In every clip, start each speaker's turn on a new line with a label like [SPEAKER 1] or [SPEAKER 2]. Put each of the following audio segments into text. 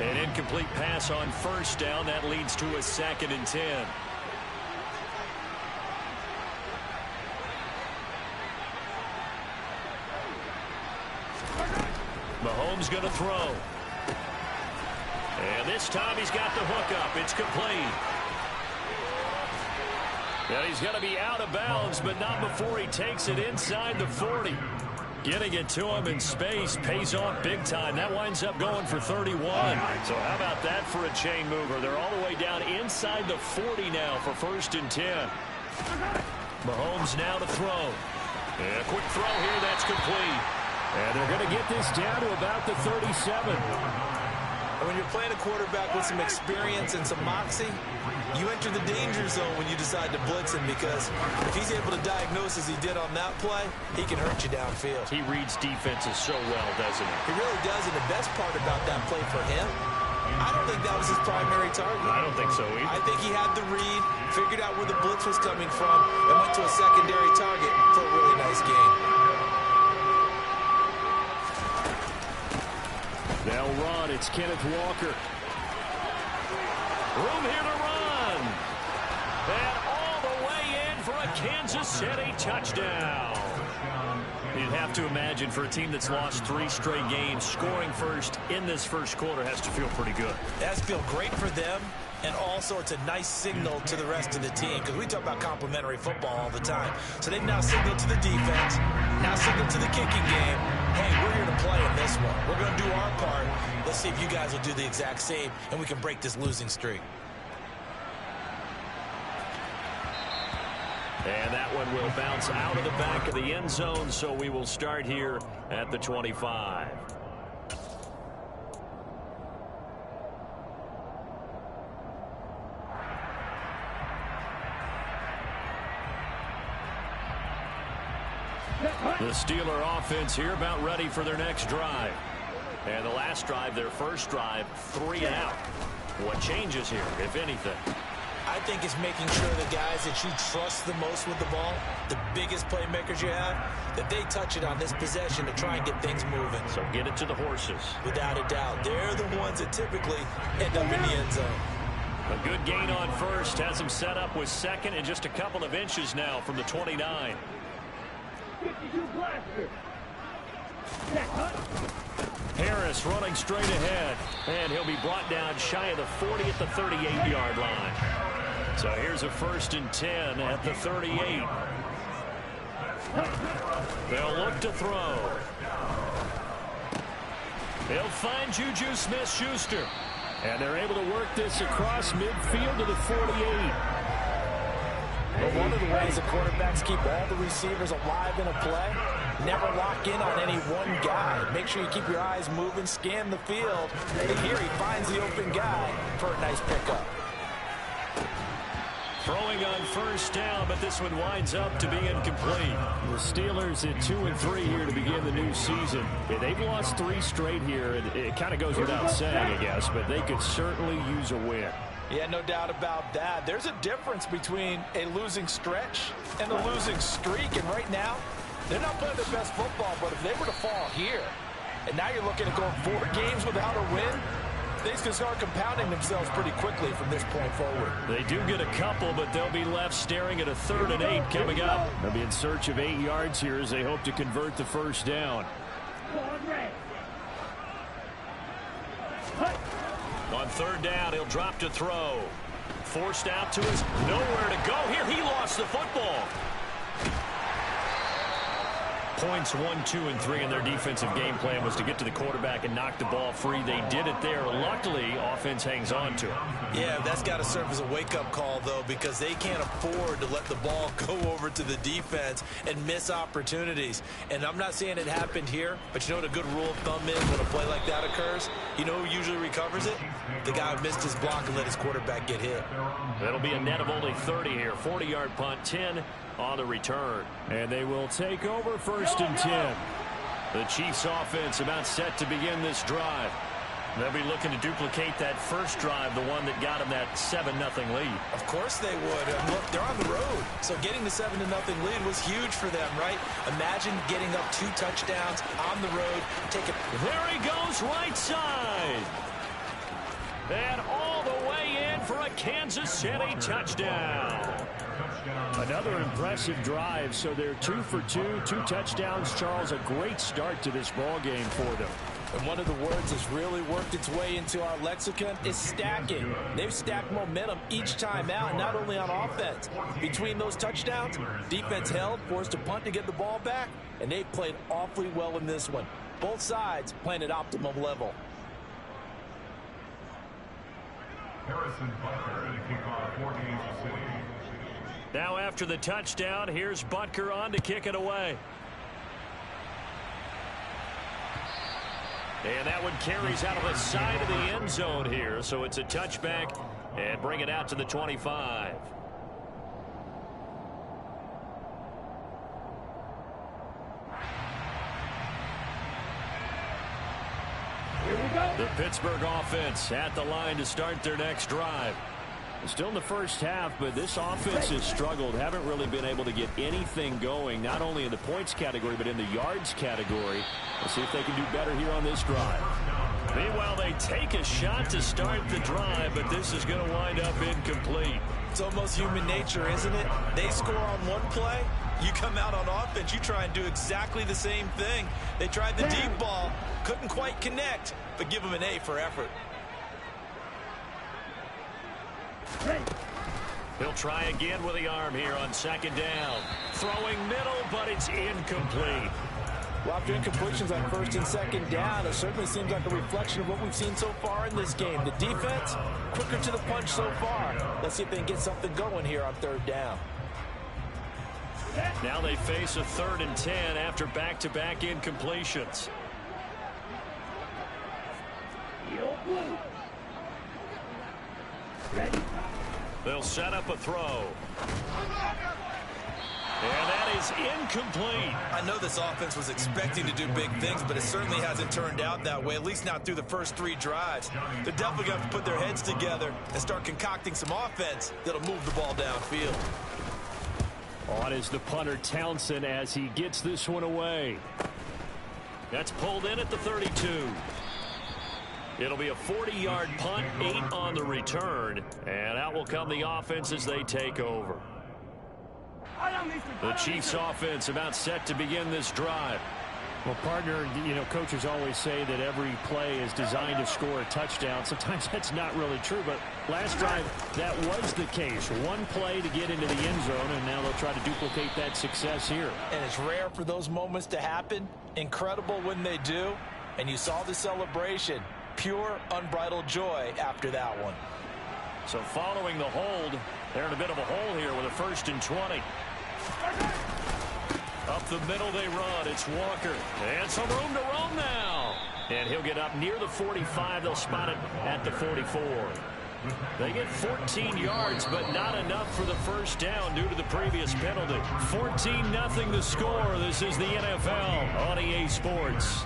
[SPEAKER 1] An incomplete pass on first down. That leads to a 2nd and 10. Mahomes going to throw. And this time he's got the hook up. It's complete. And he's going to be out of bounds, but not before he takes it inside the 40. Getting it to him in space pays off big time. That winds up going for 31. So how about that for a chain mover? They're all the way down inside the 40 now for 1st and 10. Mahomes now to throw. And a quick throw here. That's complete. And they're going to get this down to about the 37.
[SPEAKER 2] When you're playing a quarterback with some experience and some moxie, you enter the danger zone when you decide to blitz him, because if he's able to diagnose as he did on that play, he can hurt you downfield.
[SPEAKER 1] He reads defenses so well, doesn't he?
[SPEAKER 2] He really does, and the best part about that play for him, I don't think that was his primary target.
[SPEAKER 1] I don't think so either.
[SPEAKER 2] I think he had the read, figured out where the blitz was coming from, and went to a secondary target for a really nice gain.
[SPEAKER 1] They'll run. It's Kenneth Walker. Room here to run. And all the way in for a Kansas City touchdown. You'd have to imagine for a team that's lost 3 straight games, scoring first in this first quarter has to feel pretty good.
[SPEAKER 2] It has to feel great for them, and also it's a nice signal to the rest of the team, because we talk about complimentary football all the time. So they've now signaled to the defense, now signaled to the kicking game, hey, we're here to play in this one. We're going to do our part. Let's see if you guys will do the exact same, and we can break this losing streak.
[SPEAKER 1] And that one will bounce out of the back of the end zone, so we will start here at the 25. The Steeler offense here about ready for their next drive. And the last drive, their first drive, 3 and out. What changes here, if anything?
[SPEAKER 2] I think it's making sure the guys that you trust the most with the ball, the biggest playmakers you have, that they touch it on this possession to try and get things moving.
[SPEAKER 1] So get it to the horses.
[SPEAKER 2] Without a doubt. They're the ones that typically end up in the end zone.
[SPEAKER 1] A good gain on first. Has him set up with 2nd and just a couple of inches now from the 29. Harris running straight ahead. And he'll be brought down shy of the 40 at the 38-yard line. So here's a 1st and 10 at the 38. They'll look to throw. They'll find Juju Smith-Schuster. And they're able to work this across midfield to the 48.
[SPEAKER 2] But one of the ways the quarterbacks keep all the receivers alive in a play, never lock in on any one guy. Make sure you keep your eyes moving, scan the field. And here he finds the open guy for a nice pickup.
[SPEAKER 1] Throwing on first down, but this one winds up to be incomplete. The Steelers at 2-3 here to begin the new season. Yeah, they've lost 3 straight here, and it kind of goes without saying, I guess, but they could certainly use a win.
[SPEAKER 2] Yeah, no doubt about that. There's a difference between a losing stretch and a losing streak, and right now, they're not playing their best football, but if they were to fall here, and now you're looking at going 4 games without a win, things can start compounding themselves pretty quickly from this point forward.
[SPEAKER 1] They do get a couple, but they'll be left staring at a 3rd and 8 coming up. They'll be in search of 8 yards here as they hope to convert the first down. On 3rd down, he'll drop to throw. Forced out to his nowhere to go. Here, he lost the football. Points 1, 2, and 3 in their defensive game plan was to get to the quarterback and knock the ball free. They did it there. Luckily, offense hangs on to it.
[SPEAKER 2] Yeah, that's got to serve as a wake-up call, though, because they can't afford to let the ball go over to the defense and miss opportunities. And I'm not saying it happened here, but you know what a good rule of thumb is when a play like that occurs? You know who usually recovers it? The guy who missed his block and let his quarterback get hit.
[SPEAKER 1] That'll be a net of only 30 here. 40-yard punt, 10 on the return. And they will take over 1st and 10. The Chiefs offense about set to begin this drive. They'll be looking to duplicate that first drive, the one that got them that 7-0 lead.
[SPEAKER 2] Of course they would. And look, they're on the road. So getting the 7-0 lead was huge for them, right? Imagine getting up 2 touchdowns on the road. Take it.
[SPEAKER 1] There he goes, right side. And all the way in for a Kansas City touchdown. Another impressive drive, so they're 2 for 2, 2 touchdowns. Charles, a great start to this ball game for them.
[SPEAKER 2] And one of the words that's really worked its way into our lexicon is stacking. They've stacked momentum each time out, not only on offense. Between those touchdowns, defense held, forced a punt to get the ball back, and they played awfully well in this one. Both sides playing at optimum level.
[SPEAKER 1] Now after the touchdown, here's Butker on to kick it away. And that one carries out of the side of the end zone here, so it's a touchback and bring it out to the 25. The Pittsburgh offense at the line to start their next drive. Still in the first half, but this offense has struggled. Haven't really been able to get anything going, not only in the points category, but in the yards category. We'll see if they can do better here on this drive. Meanwhile, they take a shot to start the drive, but this is going to wind up incomplete.
[SPEAKER 2] It's almost human nature, isn't it? They score on one play. You come out on offense, you try and do exactly the same thing. They tried the deep ball, couldn't quite connect, but give them an A for effort.
[SPEAKER 1] He'll try again with the arm here on second down. Throwing middle, but it's incomplete.
[SPEAKER 2] Well, after incompletions on first and second down, it certainly seems like a reflection of what we've seen so far in this game. The defense, quicker to the punch so far. Let's see if they can get something going here on third down.
[SPEAKER 1] Now they face a 3rd and 10 after back-to-back incompletions. They'll set up a throw. And that is incomplete.
[SPEAKER 2] I know this offense was expecting to do big things, but it certainly hasn't turned out that way, at least not through the first 3 drives. They're definitely going to have to put their heads together and start concocting some offense that'll move the ball downfield.
[SPEAKER 1] On is the punter Townsend as he gets this one away. That's pulled in at the 32. It'll be a 40-yard punt, 8 on the return, and out will come the offense as they take over. The Chiefs offense about set to begin this drive.
[SPEAKER 3] Well, partner, you know, coaches always say that every play is designed to score a touchdown. Sometimes that's not really true, but last drive, that was the case. One play to get into the end zone, and now they'll try to duplicate that success here.
[SPEAKER 2] And it's rare for those moments to happen. Incredible when they do. And you saw the celebration. Pure, unbridled joy after that one.
[SPEAKER 1] So following the hold, they're in a bit of a hole here with a 1st and 20. Up the middle they run. It's Walker. And some room to roam now. And he'll get up near the 45. They'll spot it at the 44. They get 14 yards, but not enough for the first down due to the previous penalty. 14-0 the score. This is the NFL on EA Sports.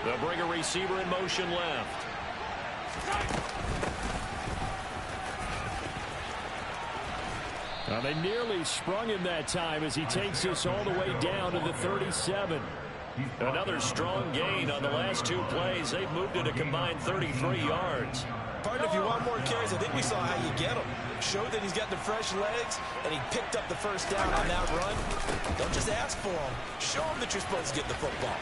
[SPEAKER 1] They'll bring a receiver in motion left. Well, they nearly sprung him that time as he takes this all the way down to the 37. Another strong gain on the last 2 plays. They've moved it a combined 33 yards.
[SPEAKER 2] Partner, if you want more carries, I think we saw how you get him. Showed that he's got the fresh legs, and he picked up the first down on that run. Don't just ask for him. Show him that you're supposed to get the football.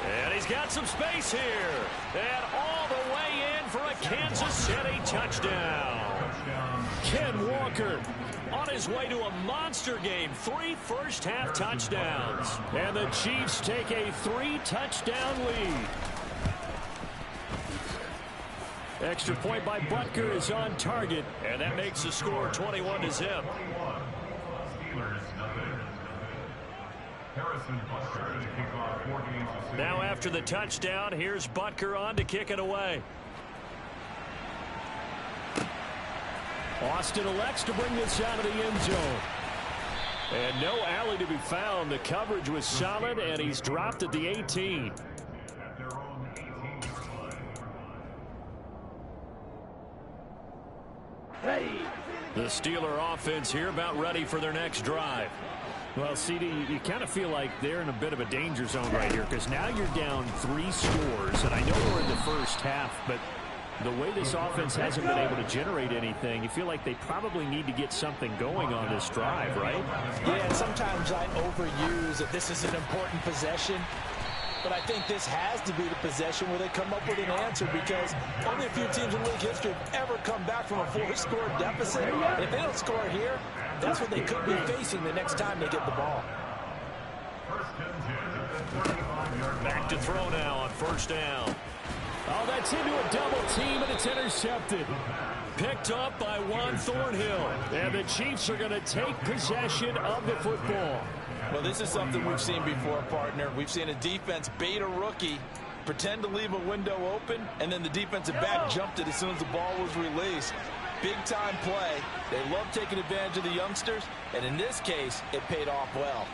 [SPEAKER 1] And he's got some space here. And all the way in for a Kansas City touchdown. Ken Walker on his way to a monster game. 3 first-half touchdowns. And the Chiefs take a 3-touchdown lead. Extra point by Butker is on target. And that makes the score 21-0. Now after the touchdown, here's Butker on to kick it away. Austin elects to bring this out of the end zone.
[SPEAKER 3] And no alley to be found. The coverage was solid, and he's dropped at the 18. The Steeler offense here about ready for their next drive. Well, CD, you kind of feel like they're in a bit of a danger zone right here because now you're down 3 scores, and I know we're in the first half, but the way this offense hasn't been able to generate anything, you feel like they probably need to get something going on this drive, right?
[SPEAKER 2] Yeah, and sometimes I overuse that this is an important possession. But I think this has to be the possession where they come up with an answer because only a few teams in league history have ever come back from a 4-score deficit. If they don't score here, that's what they could be facing the next time they get the ball.
[SPEAKER 1] Back to throw now on first down.
[SPEAKER 3] Oh, that's into a double team, and it's intercepted.
[SPEAKER 1] Picked up by Juan Thornhill.
[SPEAKER 3] And the Chiefs are going to take possession of the football.
[SPEAKER 2] Well, this is something we've seen before, partner. We've seen a defense bait a rookie, pretend to leave a window open, and then the defensive back jumped it as soon as the ball was released. Big-time play. They love taking advantage of the youngsters, and in this case, it paid off well.